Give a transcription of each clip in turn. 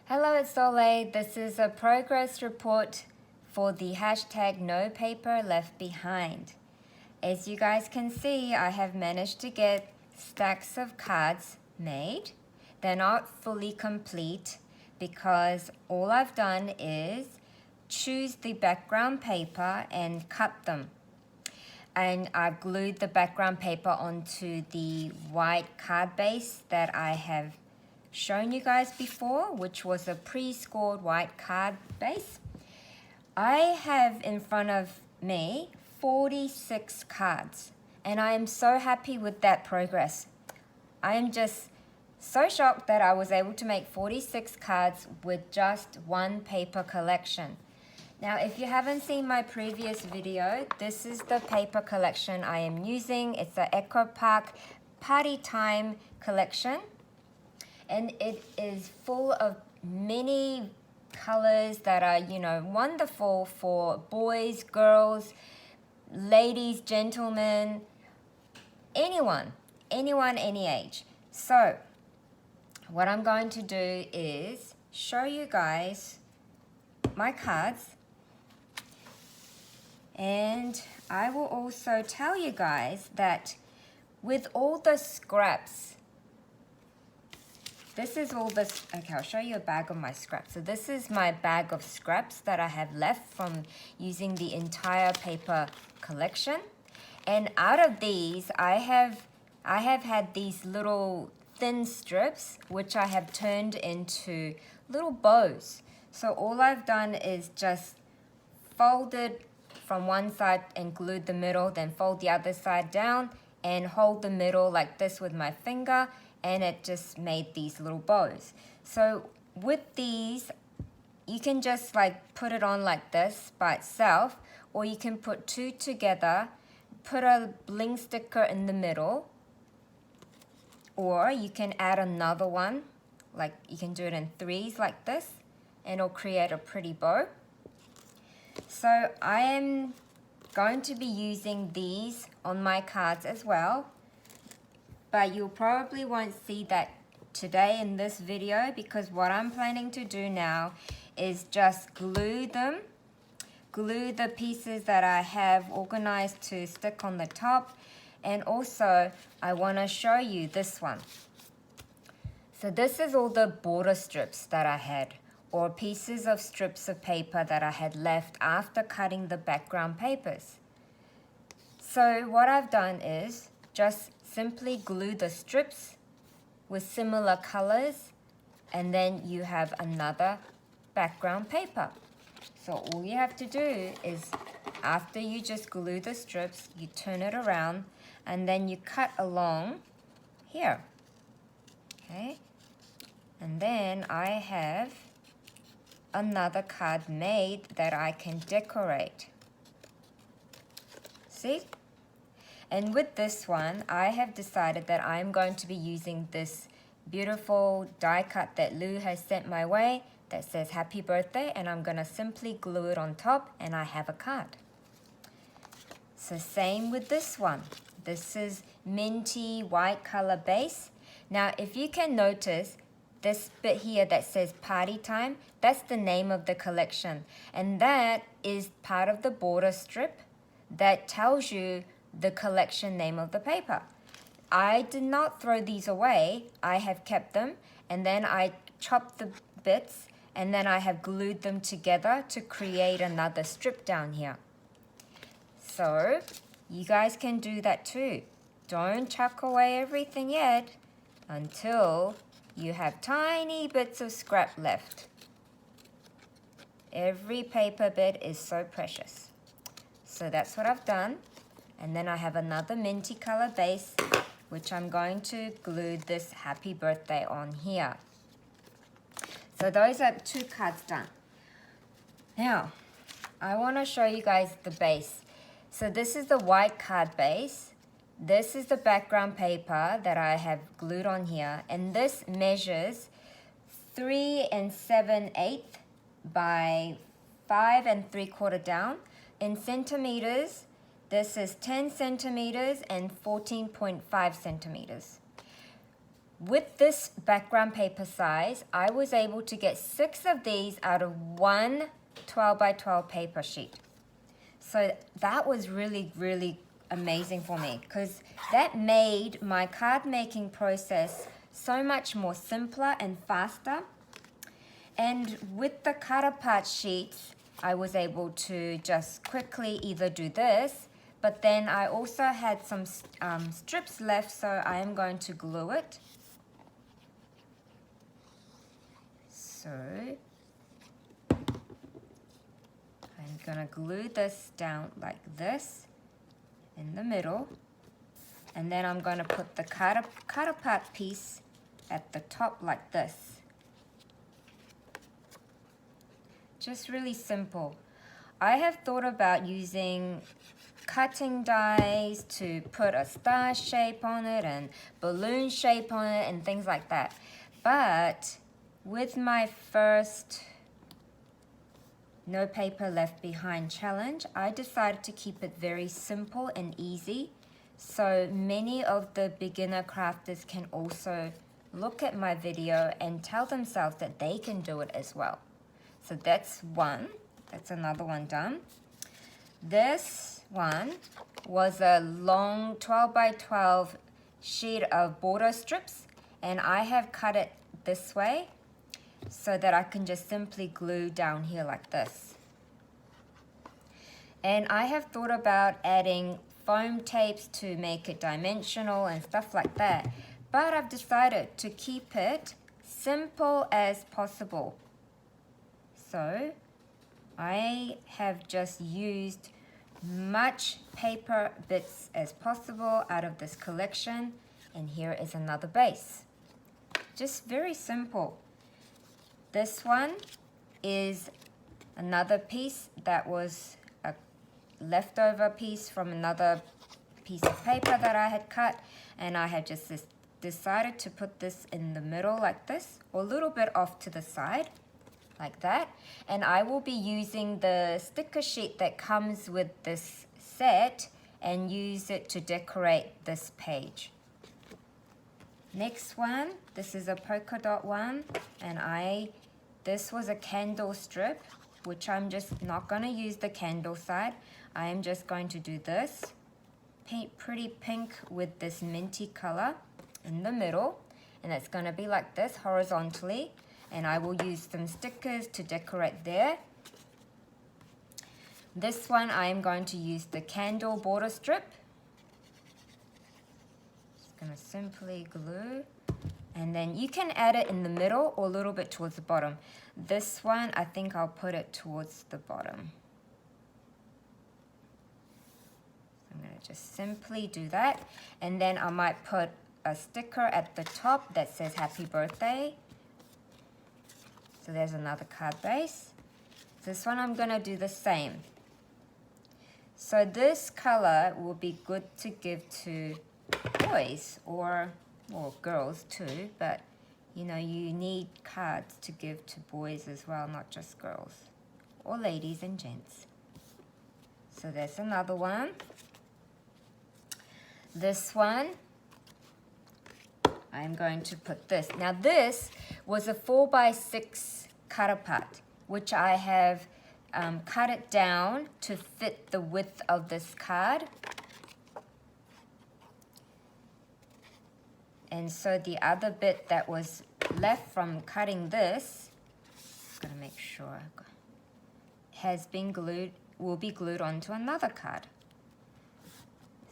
Hello, it's Soleil. This is a progress report for the hashtag No Paper Left Behind. As you guys can see, I have managed to get stacks of cards made. They're not fully complete because all I've done is choose the background paper and cut them. And I've glued the background paper onto the white card base that I have shown you guys before, which was a pre-scored white card base. I have in front of me 46 cards, and I am so happy with that progress. I am just so shocked that I was able to make 46 cards with just one paper collection. Now, if you haven't seen my previous video, this is the paper collection I am using. It's the Echopark Party Time collection. And it is full of many colors that are, wonderful for boys, girls, ladies, gentlemen, anyone, any age. So what I'm going to do is show you guys my cards, and I will also tell you guys that with all the scraps, this is all this, okay, I'll show you a bag of my scraps. So this is my bag of scraps that I have left from using the entire paper collection. And out of these, I have had these little thin strips, which I have turned into little bows. So all I've done is just folded from one side and glued the middle, then fold the other side down and hold the middle like this with my finger, and it just made these little bows. So with these, you can just like put it on like this by itself, or you can put two together, put a bling sticker in the middle, or you can add another one, like you can do it in threes like this, and it'll create a pretty bow. So I am going to be using these on my cards as well, but you probably won't see that today in this video, because what I'm planning to do now is just glue them, glue the pieces that I have organized to stick on the top, and also I want to show you this one. So this is all the border strips that I had, or pieces of strips of paper that I had left after cutting the background papers. So what I've done is just simply glue the strips with similar colors, and then you have another background paper. So all you have to do is, after you just glue the strips, you turn it around and then you cut along here. Okay? And then I have another card made that I can decorate. See? And with this one, I have decided that I'm going to be using this beautiful die cut that Lou has sent my way that says happy birthday, and I'm going to simply glue it on top and I have a card. So same with this one. This is minty white color base. Now if you can notice, this bit here that says Party Time, that's the name of the collection. And that is part of the border strip that tells you the collection name of the paper. I did not throw these away. I have kept them, and then I chopped the bits, and then I have glued them together to create another strip down here. So you guys can do that too. Don't chuck away everything yet until you have tiny bits of scrap left. Every paper bit is so precious. So that's what I've done. And then I have another minty color base, which I'm going to glue this happy birthday on here. So those are two cards done. Now, I want to show you guys the base. So this is the white card base. This is the background paper that I have glued on here. And this measures 3 7/8 by 5 3/4 down. In centimeters, this is 10 centimeters and 14.5 centimeters. with this background paper size, I was able to get 6 of these out of one 12 by 12 paper sheet. So that was really, really amazing for me because that made my card making process so much more simpler and faster. And with the cut apart sheets, I was able to just quickly either do this, but then I also had some strips left, so I am going to glue it. So I'm gonna glue this down like this in the middle, and then I'm gonna put the cut apart piece at the top like this. Just really simple. I have thought about using cutting dies to put a star shape on it and balloon shape on it and things like that. But with my first No Paper Left Behind challenge, I decided to keep it very simple and easy. So many of the beginner crafters can also look at my video and tell themselves that they can do it as well. So that's one. That's another one done. This one was a long 12 by 12 sheet of border strips, and I have cut it this way so that I can just simply glue down here like this. And I have thought about adding foam tapes to make it dimensional and stuff like that, but I've decided to keep it simple as possible. So I have just used much paper bits as possible out of this collection, and here is another base. Just very simple. This one is another piece that was a leftover piece from another piece of paper that I had cut, and I had just decided to put this in the middle like this, or a little bit off to the side like that. And I will be using the sticker sheet that comes with this set and use it to decorate this page. Next one, this is a polka dot one, and this was a candle strip, which I'm just not going to use the candle side. I am just going to do this pretty pink with this minty color in the middle, and it's going to be like this horizontally. And I will use some stickers to decorate there. This one I am going to use the candle border strip. Just going to simply glue. And then you can add it in the middle or a little bit towards the bottom. This one, I think I'll put it towards the bottom. I'm going to just simply do that. And then I might put a sticker at the top that says happy birthday. So there's another card base. This one I'm going to do the same. So this color will be good to give to boys or girls too, but you know, you need cards to give to boys as well, not just girls, or ladies and gents. So there's another one. This one, I'm going to put this. Now this was a 4x6 cut apart, which I have cut it down to fit the width of this card. And so the other bit that was left from cutting this, I'm gonna make sure, has been glued, will be glued onto another card.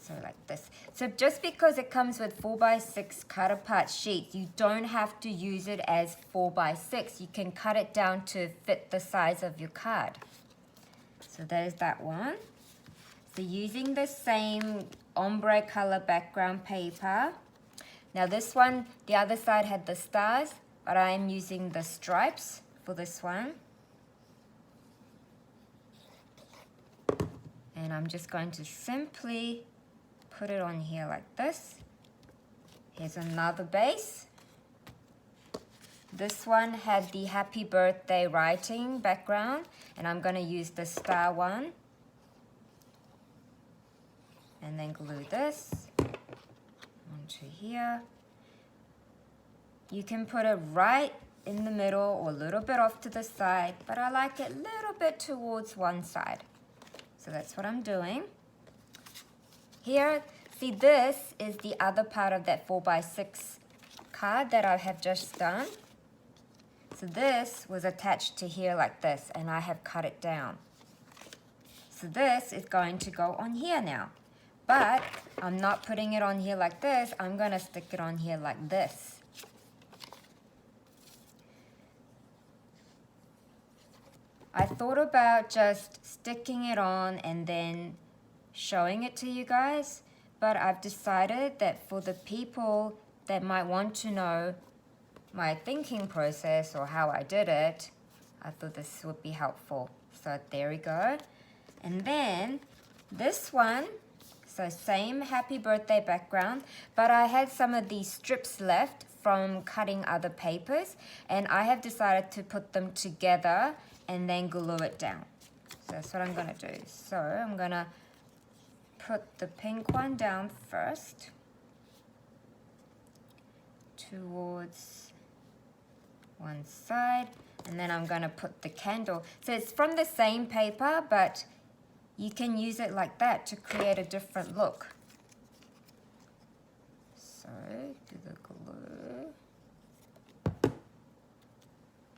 So like this. So just because it comes with 4x6 cut apart sheets, you don't have to use it as 4x6. You can cut it down to fit the size of your card. So there's that one. So using the same ombre color background paper. Now this one, the other side had the stars, but I am using the stripes for this one. And I'm just going to simply put it on here like this. Here's another base. This one had the happy birthday writing background, and I'm going to use the star one. And then glue this onto here. You can put it right in the middle or a little bit off to the side, but I like it a little bit towards one side. So that's what I'm doing. Here, see, this is the other part of that 4x6 card that I have just done. So this was attached to here like this, and I have cut it down. So this is going to go on here now. But I'm not putting it on here like this. I'm going to stick it on here like this. I thought about just sticking it on and then showing it to you guys, but I've decided that for the people that might want to know my thinking process or how I did it, I thought this would be helpful. So there we go. And then this one, so same happy birthday background, but I had some of these strips left from cutting other papers, and I have decided to put them together and then glue it down. So that's what I'm gonna do. So I'm gonna put the pink one down first towards one side, and then I'm gonna put the candle. So it's from the same paper, but you can use it like that to create a different look. So do the glue.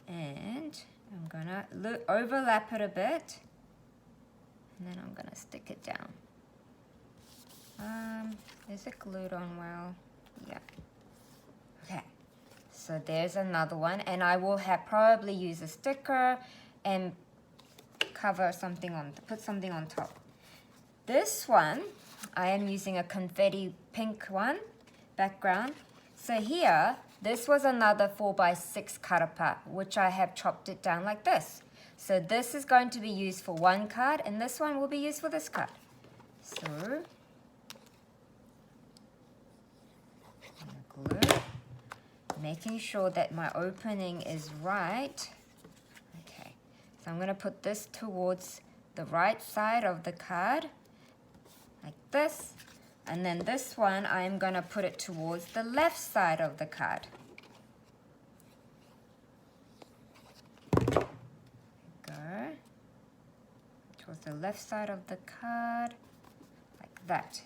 And I'm gonna overlap it a bit, and then I'm gonna stick it down. Is it glued on well? Yeah. Okay. So there's another one, and I will probably use a sticker and cover something on, put something on top. This one, I am using a confetti pink one background. So here, this was another 4x6 cut apart, which I have chopped it down like this. So this is going to be used for one card, and this one will be used for this card. So, glue, making sure that my opening is right. Okay, so I'm going to put this towards the right side of the card, like this. And then this one, I'm going to put it towards the left side of the card. There we go. Towards the left side of the card, like that.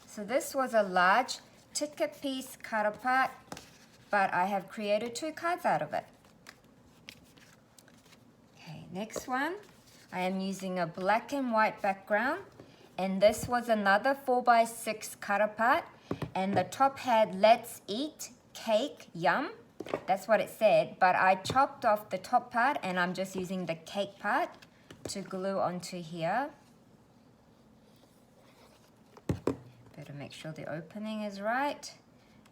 So this was a large ticket piece cut apart, but I have created 2 cards out of it. Okay, next one. I am using a black and white background. And this was another 4x6 cut apart, and the top had "Let's eat cake, yum." That's what it said, but I chopped off the top part, and I'm just using the cake part to glue onto here. Better make sure the opening is right,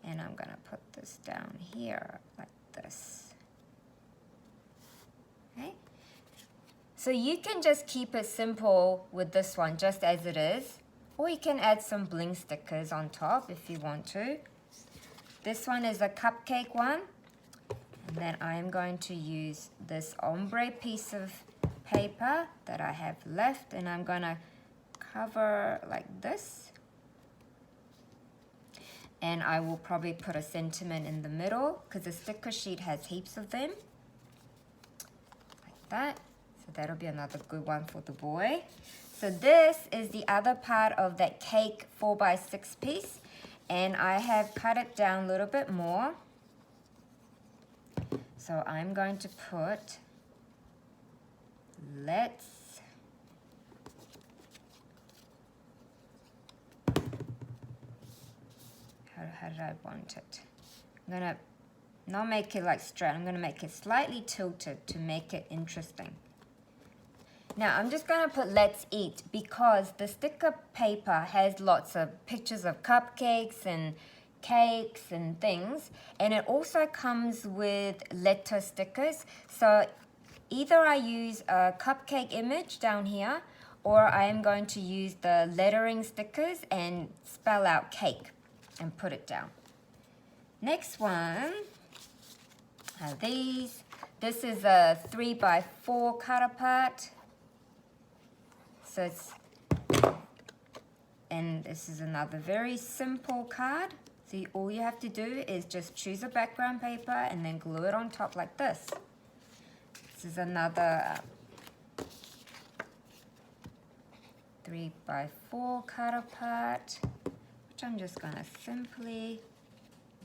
and I'm gonna put this down here like this. Okay. So you can just keep it simple with this one, just as it is. Or you can add some bling stickers on top if you want to. This one is a cupcake one. And then I'm going to use this ombre piece of paper that I have left, and I'm gonna cover like this. And I will probably put a sentiment in the middle because the sticker sheet has heaps of them. Like that. So that'll be another good one for the boy. So this is the other part of that cake 4x6 piece, and I have cut it down a little bit more. So I'm going to put let's how did I want it? I'm gonna not make it like straight, I'm gonna make it slightly tilted to make it interesting. Now I'm just gonna put "Let's eat" because the sticker paper has lots of pictures of cupcakes and cakes and things, and it also comes with letter stickers. So either I use a cupcake image down here, or I am going to use the lettering stickers and spell out cake and put it down. Next one are these. This is a 3x4 cut apart. So it's, and this is another very simple card. So all you have to do is just choose a background paper and then glue it on top like this. This is another 3x4 cut apart, which I'm just gonna simply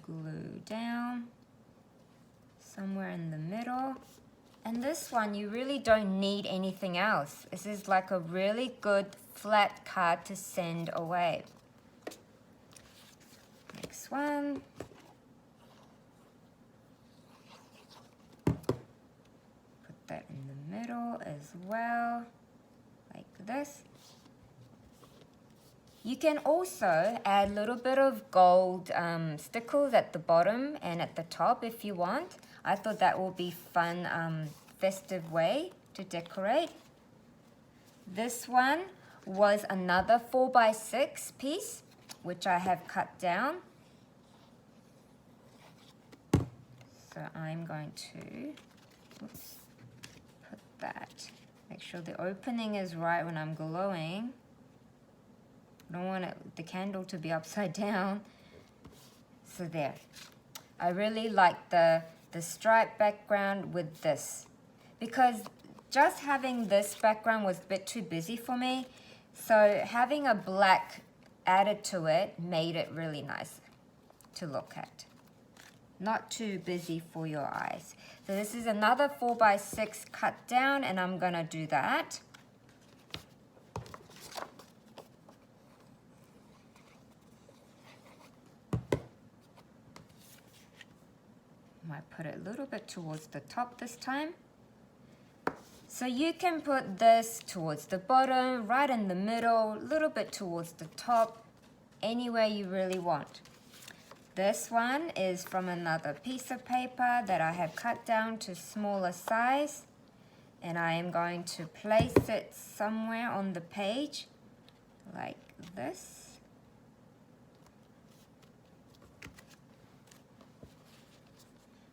glue down somewhere in the middle. And this one, you really don't need anything else. This is like a really good flat card to send away. Next one. Put that in the middle as well, like this. You can also add a little bit of gold stickles at the bottom and at the top if you want. I thought that would be fun, festive way to decorate. This one was another 4x6 piece, which I have cut down. So I'm going to put that. Make sure the opening is right when I'm gluing. I don't want the candle to be upside down. So there. I really like the stripe background with this, because just having this background was a bit too busy for me. So having a black added to it made it really nice to look at. Not too busy for your eyes. So this is another 4x6 cut down, and I'm gonna do that. Might put it a little bit towards the top this time. So you can put this towards the bottom, right in the middle, a little bit towards the top, anywhere you really want. This one is from another piece of paper that I have cut down to smaller size, and I am going to place it somewhere on the page like this.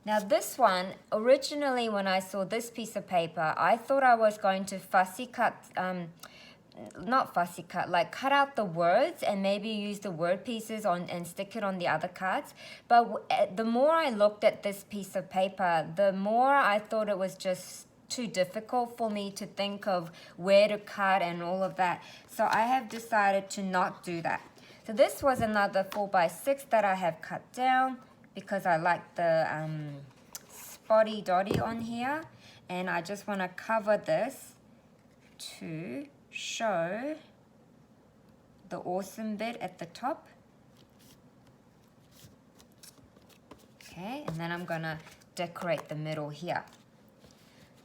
Now this one, originally when I saw this piece of paper, I thought I was going to fussy cut, not fussy cut, like cut out the words and maybe use the word pieces on and stick it on the other cards. But the more I looked at this piece of paper, the more I thought it was just too difficult for me to think of where to cut and all of that. So I have decided to not do that. So this was another 4x6 that I have cut down, because I like the spotty dotty on here, and I just want to cover this to show the awesome bit at the top. Okay, and then I'm gonna decorate the middle here.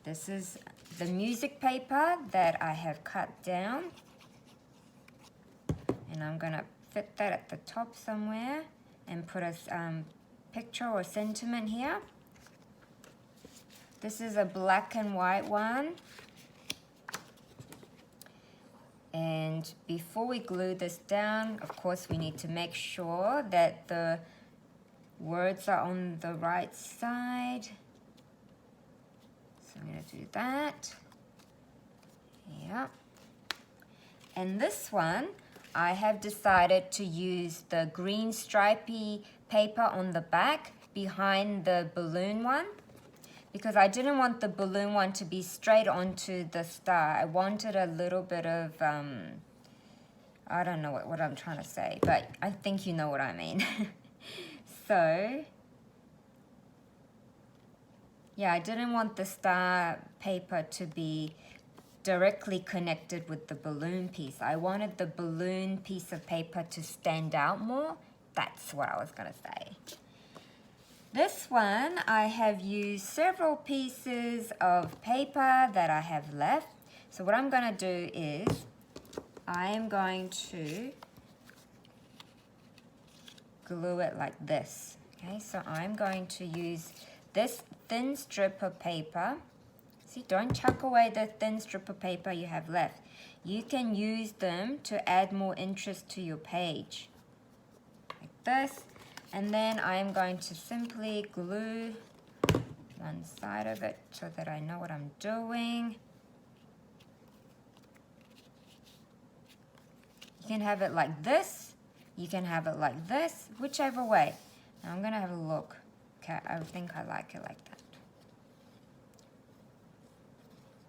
This is the music paper that I have cut down, and I'm gonna fit that at the top somewhere and put a picture or sentiment here. This is a black and white one. And before we glue this down, of course, we need to make sure that the words are on the right side. So I'm going to do that. Yeah. And this one, I have decided to use the green stripy paper on the back behind the balloon one, because I didn't want the balloon one to be straight onto the star. I wanted a little bit of, I don't know what I'm trying to say, but I think you know what I mean. So, yeah, I didn't want the star paper to be directly connected with the balloon piece. I wanted the balloon piece of paper to stand out more. That's what I was gonna say. This one, I have used several pieces of paper that I have left. So what I'm gonna do is, I am going to glue it like this. Okay, so I'm going to use this thin strip of paper. See, don't chuck away the thin strip of paper you have left. You can use them to add more interest to your page. Like this. And then I am going to simply glue one side of it so that I know what I'm doing. You can have it like this, You can have it like this, whichever way. Now I'm gonna have a look. Okay, I think I like it like that.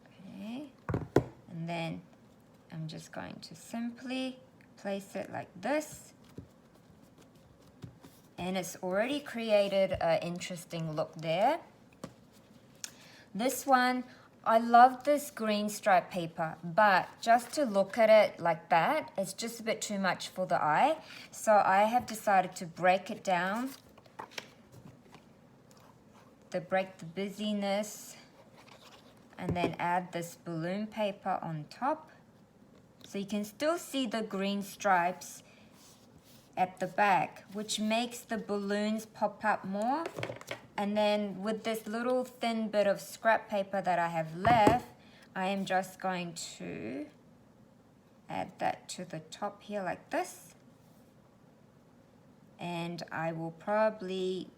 Okay, and then I'm just going to simply place it like this. And it's already created an interesting look there. This one, I love this green stripe paper, but just to look at it like that, it's just a bit too much for the eye. So I have decided to break it down, to break the busyness, and then add this balloon paper on top. So you can still see the green stripes at the back, which makes the balloons pop up more. And then with this little thin bit of scrap paper that I have left, I am just going to add that to the top here like this. And I will probably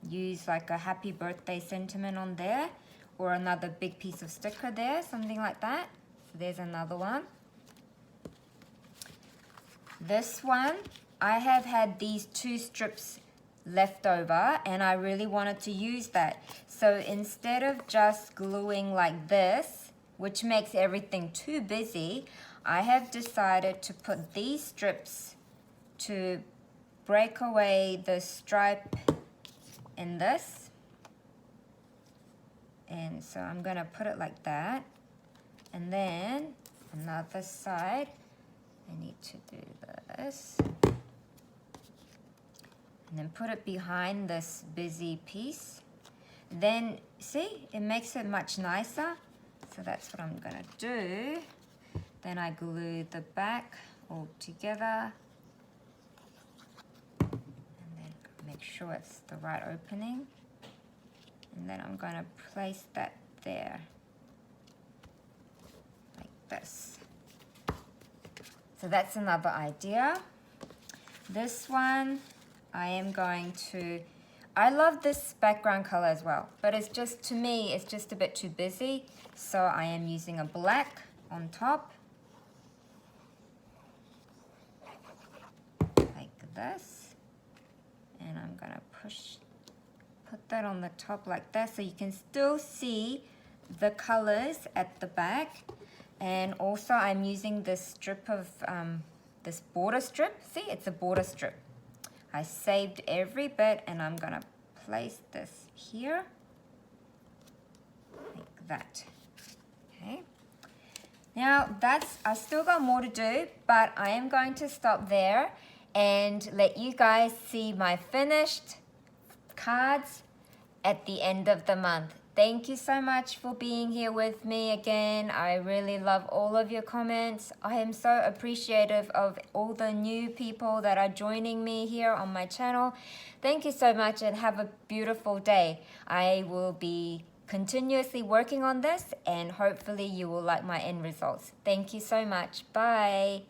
use like a happy birthday sentiment on there, or another big piece of sticker there, something like that. So there's another one. This one, I have had these 2 strips left over and I really wanted to use that. So instead of just gluing like this, which makes everything too busy, I have decided to put these strips to break away the stripe in this. And so I'm gonna put it like that. And then another side, I need to do this. And then put it behind this busy piece. Then, see, it makes it much nicer. So that's what I'm gonna do. Then I glue the back all together. And then make sure it's the right opening. And then I'm gonna place that there. Like this. So that's another idea. This one, I am going to, I love this background color as well, but it's just, to me, it's just a bit too busy. So I am using a black on top. Like this. And I'm gonna put that on the top like that so you can still see the colors at the back. And also I'm using this strip of, this border strip. See, it's a border strip. I saved every bit and I'm gonna place this here, like that, okay? Now I still got more to do, but I am going to stop there and let you guys see my finished cards at the end of the month. Thank you so much for being here with me again. I really love all of your comments. I am so appreciative of all the new people that are joining me here on my channel. Thank you so much and have a beautiful day. I will be continuously working on this and hopefully you will like my end results. Thank you so much. Bye.